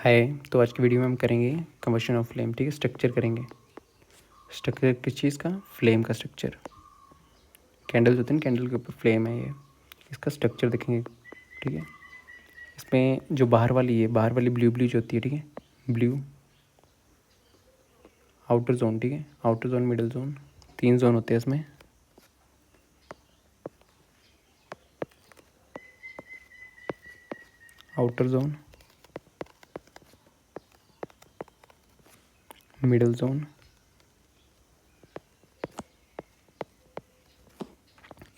हाय। तो आज की वीडियो में हम करेंगे कंबशन ऑफ फ्लेम। ठीक है, स्ट्रक्चर करेंगे। स्ट्रक्चर किस चीज़ का? फ्लेम का स्ट्रक्चर। कैंडल्स होते हैं, कैंडल के ऊपर फ्लेम है ये, इसका स्ट्रक्चर देखेंगे। ठीक है, इसमें जो बाहर वाली ब्लू ब्लू जो होती है, ठीक है, ब्लू आउटर जोन। ठीक है, outer zone, middle zone, 3 zone होते हैं इसमें। Outer zone, middle zone,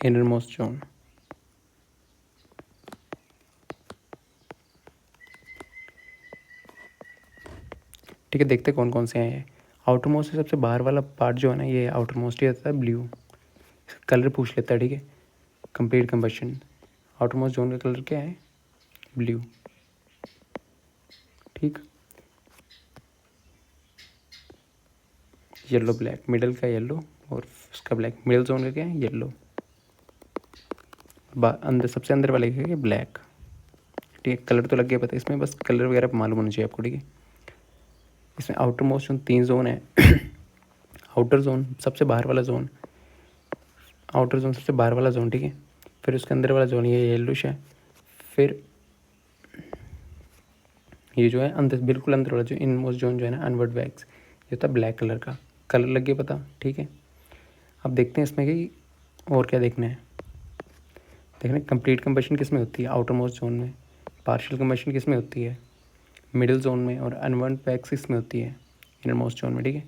inner most zone. ठीक है, देखते कौन कौन से हैं ये। आउटर मोस्ट से सबसे बाहर वाला पार्ट जो है ना, ये आउटर मोस्ट ही होता है, ब्लू। कलर पूछ लेता है। ठीक है, complete combustion. Outer most zone का कलर क्या है? ब्लू। ठीक, येलो ब्लैक, मिडल का येलो और उसका ब्लैक। मिडल जोन का क्या है? येलो। अंदर सबसे अंदर वाले का क्या? ब्लैक। ठीक है, कलर तो लग गया पता है इसमें, बस कलर वगैरह मालूम होना चाहिए आपको। ठीक है, इसमें आउटर मोस्ट जोन 3 जोन है। आउटर जोन सबसे बाहर वाला जोन, आउटर जोन सबसे बाहर वाला जोन। ठीक है, फिर उसके अंदर वाला जोन ये येलोश है। फिर ये जो है अंदर, बिल्कुल अंदर वाला जो इन मोस्ट जोन जो है ना, अनवर्ड वैक्स, ये होता है ब्लैक कलर का। कलर लग गया पता? ठीक है, अब देखते हैं इसमें कि और क्या देखना है। देखना कंप्लीट कंबशन किस में होती है? आउटर मोस्ट जोन में। पार्शियल कंबशन किस में होती है? मिडिल जोन में। और अनवर्ड वैक्स किस में होती है? इनर मोस्ट जोन में। ठीक है,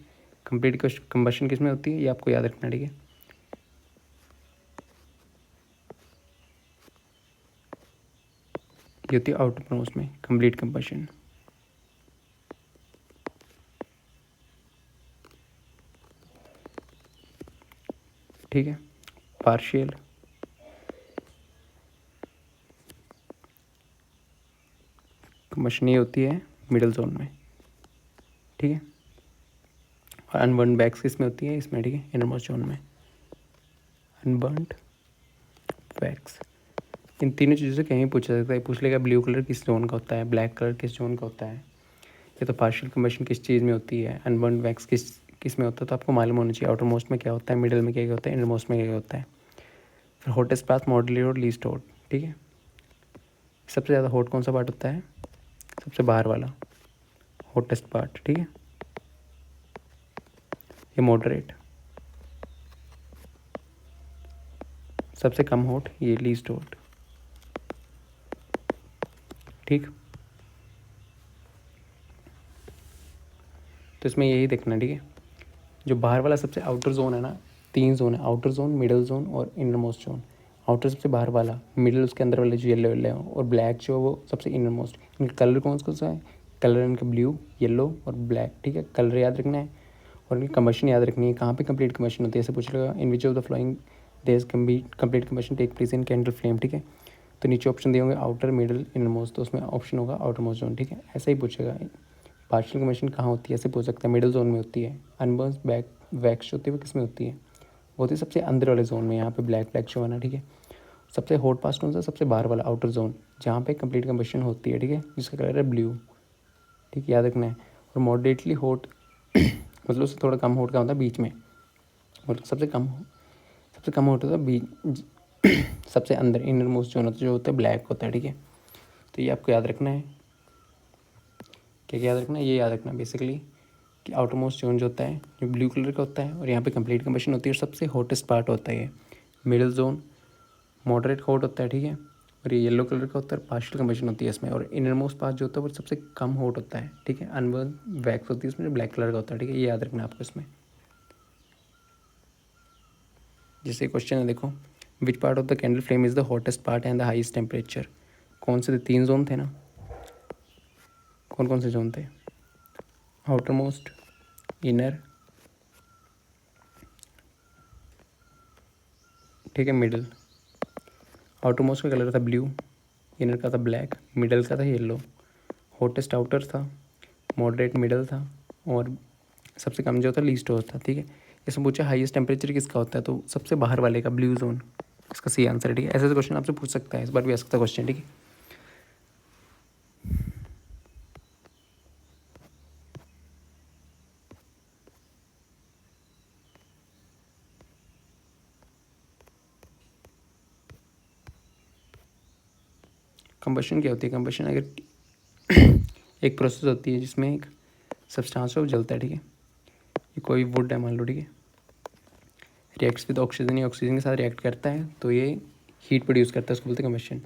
कंप्लीट कंबशन किस में होती है ये आपको याद रखना। ठीक है, ये होती है आउटर मोस्ट में कंप्लीट कंबशन। ठीक है, पार्शियल कंबशन ये होती है मिडिल जोन में। ठीक है, और अनबर्न बैक्स किस में होती है? इसमें। ठीक है, इनर मोस्ट जोन में। अनबर्नड वैक्स, इन तीनों चीज़ों से कहीं पूछा सकता है। पूछ लेगा ब्लू कलर किस जोन का होता है, ब्लैक कलर किस जोन का होता है, ये तो पार्शियल कंबशन किस चीज़ में होती है, अनबर्न वैक्स किस किस में होता है। तो आपको मालूम होना चाहिए आउटर मोस्ट में क्या होता है, मिडिल में क्या क्या होता है, इनर मोस्ट में क्या क्या होता है। फिर हॉटेस्ट पाथ, मॉडरेट और लीस्ट हॉट। ठीक है, सबसे ज़्यादा हॉट कौन सा पार्ट होता है? सबसे बाहर वाला, हॉटेस्ट पार्ट। ठीक है, ये मॉडरेट, सबसे कम हॉट ये लीस्ट हॉट। ठीक, तो इसमें यही देखना। ठीक है, जो बाहर वाला सबसे आउटर जोन है ना, 3 जोन है, आउटर जोन, मिडल जोन और इनर मोस्ट जोन। आउटर सबसे बाहर वाला, मिडल उसके अंदर वाले जो येलो येलो है, और ब्लैक जो है वो सबसे इनर मोस्ट। इनका कलर कौन सा है? कलर इनका ब्लू, येलो और ब्लैक। ठीक है, कलर याद रखना है और इनकी कम्बशन याद रखनी है। कहाँ पे कंप्लीट कम्बशन होती है ऐसे पूछ लेगा। In which of the following there complete combustion take place in candle flame. ठीक है, तो नीचे ऑप्शन दिए होंगे आउटर, मिडल, इनर मोस्ट, तो उसमें ऑप्शन होगा आउटर मोस्ट जोन। ठीक है, ऐसे ही पूछेगा। पार्शियल कम्बशन कहाँ होती है ऐसे पूछ सकता है। मिडल जोन में होती है। अनबर्न बैक वैक्स होती है वो किस में होती है? वो होती है सबसे अंदर वाले जोन में, यहाँ पे ब्लैक ब्लैक शो है ना। ठीक है, सबसे हॉट पास कौन सा? सबसे बाहर वाला आउटर जोन, जहाँ पे कंप्लीट कम्बशन होती है। ठीक है, जिसका कलर है ब्लू। ठीक, याद रखना है। और मॉडरेटली हॉट मतलब उससे थोड़ा कम हॉट का होता है बीच में, और सबसे कम हॉट होता है बीच सबसे अंदर इनर मोस्ट जोन होता है, जो होता है ब्लैक होता है। ठीक है, तो ये आपको याद रखना है। क्या क्या याद रखना है? ये याद रखना बेसिकली कि आउटर मोस्ट जोन जो होता है जो ब्लू कलर का होता है, और यहाँ पे कंप्लीट कम्बशन होती है, और सबसे हॉटेस्ट पार्ट होता है ये। मिडिल जोन मॉडरेट हॉट होता है। ठीक है, और ये येलो कलर का होता है, पार्शियल कम्बशन होती है इसमें। और इनर मोस्ट पार्ट जो होता है वो सबसे कम हॉट होता है। ठीक है, अनबर्न वैक्स होती है इसमें, जो ब्लैक कलर का होता है। ठीक है, ये याद रखना आपको इसमें। जैसे क्वेश्चन है देखो, which part of the candle flame is the hottest part and the highest temperature? कौन से थे? 3 जोन थे ना, कौन कौन से जोन थे? आउटर मोस्ट, इनर, ठीक है, मिडल। आउटर मोस्ट का कलर था ब्लू, इनर का था ब्लैक, मिडल का था येलो। हॉटेस्ट आउटर था, मॉडरेट मिडल था, और सबसे कम जो था लीस्ट होता था। ठीक है, इसमें पूछा हाईएस्ट टेम्परेचर किसका होता है, तो सबसे बाहर वाले का, ब्लू जोन, इसका सी आंसर है। ठीक है, ऐसे ऐसे क्वेश्चन आपसे पूछ सकता है, इस बार भी आ सकता है क्वेश्चन। ठीक है, कंबशन क्या होती है? कंबशन अगर एक प्रोसेस होती है जिसमें एक सब्सटेंस है वो जलता है, ठीक है। ये कोई वुड है मान लो, ठीक है, रिएक्ट्स विद ऑक्सीजन या ऑक्सीजन के साथ रिएक्ट करता है तो ये हीट प्रोड्यूस करता है, उसको बोलते हैं कंबशन।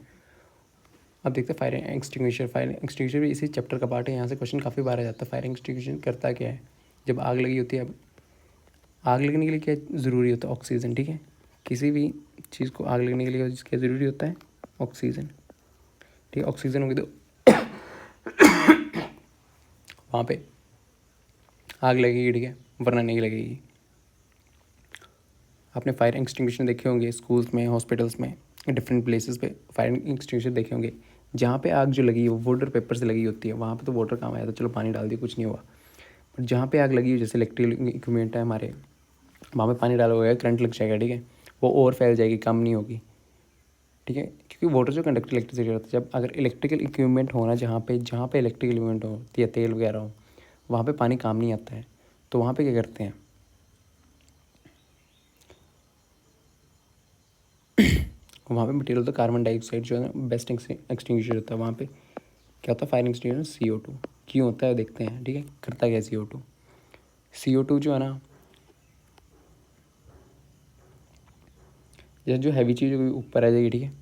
अब देखते हैं फायर एक्सटिंग्विशर। फायर एक्सटिंग्विशर भी इसी चैप्टर का पार्ट है, यहाँ से क्वेश्चन काफ़ी बार आ जाता है। फायर एक्सटिंग्विशर करता क्या है? जब आग लगी होती है, अब आग लगने के लिए क्या ज़रूरी होता है? ऑक्सीजन, ठीक है। किसी भी चीज़ को आग लगने के लिए क्या ज़रूरी होता है? ऑक्सीजन, ठीक है। ऑक्सीजन होगी तो वहाँ पे आग लगेगी, ठीक है, वरना नहीं लगेगी। आपने फायर एक्सटिंग्विशर देखे होंगे स्कूल्स में, हॉस्पिटल्स में, डिफरेंट प्लेसेस पे फायर एक्सटिंग्विशर देखे होंगे। जहाँ पे आग जो लगी है वो वुड और पेपर से लगी होती है, वहाँ पे तो वाटर काम आया था, चलो पानी डाल दिया, कुछ नहीं हुआ। बट जहाँ पे आग लगी है, जैसे इलेक्ट्रिकल इक्विपमेंट है हमारे, वहाँ पे पानी डाला हुआ है, करंट लग जाएगा, ठीक है, वो और फैल जाएगी, कम नहीं होगी, ठीक है। क्योंकि वाटर जो कंडक्टर इलेक्ट्रिसिटी होता है, जब अगर इलेक्ट्रिकल इक्विपमेंट होना जहाँ पे इलेक्ट्रिकल इक्विपमेंट हो या तेल वगैरह हो, वहाँ पे पानी काम नहीं आता है, तो वहाँ पे क्या करते हैं, वहाँ पे मटेरियल तो कार्बन डाइऑक्साइड जो है बेस्ट एक्सटिंग्विशर होता है। वहाँ पे क्या होता है? फायर एक्सटिंग्विशर CO2 क्यों होता है देखते हैं, ठीक है। करता क्या CO2 जो है ना, जो हैवी चीज़ ऊपर आ जाएगी, ठीक है,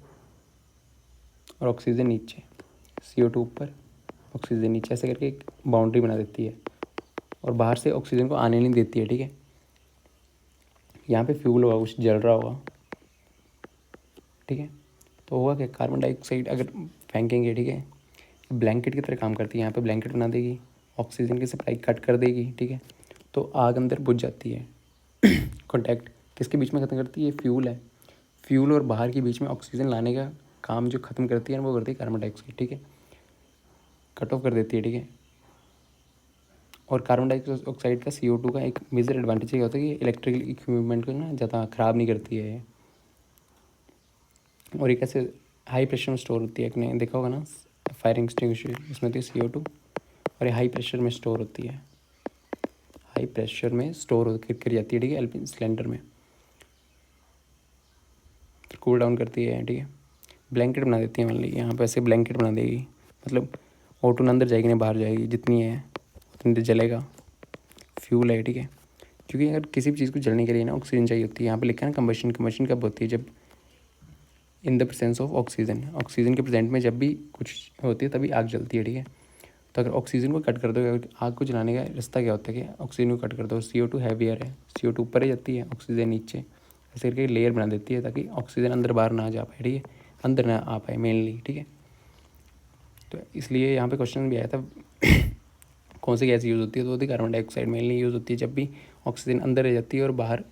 और ऑक्सीजन नीचे, CO2 ऊपर, ऑक्सीजन नीचे, ऐसे करके एक बाउंड्री बना देती है और बाहर से ऑक्सीजन को आने नहीं देती है, ठीक है। यहाँ पे फ्यूल होगा, कुछ जल रहा होगा, ठीक है, तो होगा क्या? कार्बन डाइऑक्साइड अगर फेंकेंगे, ठीक है, ब्लैंकेट की तरह काम करती है, यहाँ पे ब्लैंकेट बना देगी, ऑक्सीजन की सप्लाई कट कर देगी, ठीक है, तो आग अंदर बुझ जाती है। कॉन्टैक्ट किसके बीच में ख़त्म करती है? फ्यूल है, फ्यूल और बाहर के बीच में ऑक्सीजन लाने का काम जो ख़त्म करती है ना, वो करती है कार्बन डाइऑक्साइड, ठीक है, कट ऑफ कर देती है, ठीक है। और कार्बन डाइऑक्साइड का CO2 का एक मेजर एडवांटेज क्या होता है कि इलेक्ट्रिकल इक्विपमेंट को ना ज़्यादा ख़राब नहीं करती है, और एक ऐसे हाई प्रेशर में स्टोर होती है। आपने देखा होगा ना फायर एक्सटिंग्विशर, इसमें होती है CO2 और ये हाई प्रेशर में स्टोर होती है, हाई प्रेशर में स्टोर कर जाती है, ठीक है, एलपी सिलेंडर में, फिर कूल डाउन करती है, ठीक है। ब्लैंकेट बना देती है, मान लीजिए यहाँ पे ऐसे ब्लैंकेट बना देगी, मतलब O2 ना अंदर जाएगी ना बाहर जाएगी, जितनी है उतनी देर जलेगा, फ्यूल है, ठीक है। क्योंकि अगर किसी भी चीज़ को जलने के लिए ना ऑक्सीजन चाहिए होती है, यहाँ पे लिखा है ना कंबशन। कंबशन कब होती है? जब in the presence of oxygen, oxygen के प्रेजेंट में जब भी कुछ होती है तभी आग जलती है, ठीक है। तो अगर ऑक्सीजन को कट कर दो, आग को जलाने का रास्ता क्या होता है कि ऑक्सीजन को कट कर दो, CO2 हैवियर है, CO2 ऊपर ही जाती है, ऑक्सीजन नीचे, ऐसे करके लेयर बना देती है ताकि ऑक्सीजन अंदर बाहर ना जा पाए, ठीक है, अंदर ना आ पाए मेनली, ठीक है। तो इसलिए यहाँ पे क्वेश्चन भी आया था कौन सी गैस यूज़ होती है, तो होती है कार्बन डाइऑक्साइड मेनली यूज़ होती है जब भी ऑक्सीजन अंदर रह जाती है और बाहर,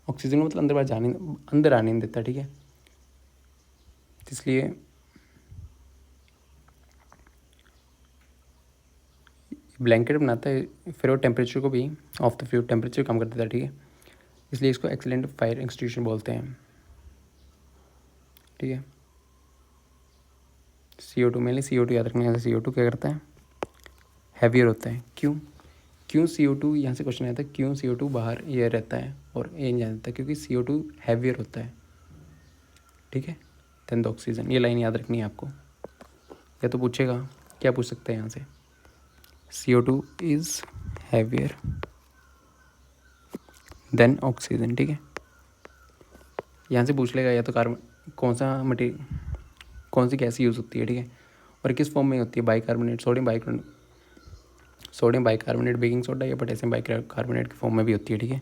ऑक्सीजन को मतलब अंदर बाहर जाने, अंदर आने नहीं देता, ठीक है। इसलिए ब्लैंकेट बनाता है, फिर वो टेम्परेचर को भी ऑफ द फ्यूल टेम्परेचर कम कर देता है, ठीक है। इसलिए इसको एक्सीलेंट फायर एक्सटिंग्विशर बोलते हैं, ठीक है। CO2 मेनली CO2 याद रखना है, CO2 क्या करता है? हैवियर होता है। क्यों CO2, यहाँ से क्वेश्चन आया था, क्यों CO2 बाहर ये रहता है और ये नहीं जाता? क्योंकि CO2 हैवियर होता है, ठीक है, देन द ऑक्सीजन। ये लाइन याद रखनी है आपको, या तो पूछेगा, क्या पूछ सकते हैं यहाँ से, CO2 is heavier than oxygen, ठीक है। यहाँ से पूछ लेगा या तो कार्बन, कौन सा मटेरियल, कौन सी गैस यूज़ होती है, ठीक है, और किस फॉर्म में होती है? Bicarbonate, sodium bicarbonate, baking soda या पोटेशियम बाइकार्बोनेट के फॉर्म में भी होती है, ठीक है।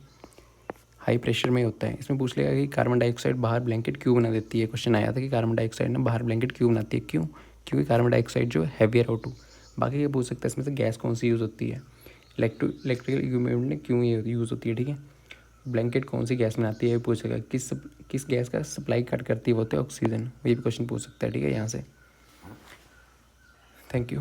हाई प्रेशर में होता है। इसमें पूछ लेगा कि कार्बन डाइऑक्साइड बाहर ब्लैंकेट क्यों बना देती है। क्वेश्चन आया था कि कार्बन डाइऑक्साइड ना बाहर ब्लैंकेट क्यों बनाती है, क्यों? क्योंकि कार्बन डाइऑक्साइड जो हैवियर O2। बाकी ये पूछ सकता है इसमें से गैस कौन सी यूज़ होती है, इलेक्ट्रिकल इक्विपमेंट में क्यों ये यूज़ होती है, ठीक है। ब्लैंकेट कौन सी गैस बनाती है ये पूछेगा, किस गैस का सप्लाई कट करती है, वो होता है ऑक्सीजन। ये भी क्वेश्चन पूछ सकता है, ठीक है, यहाँ से। Thank you.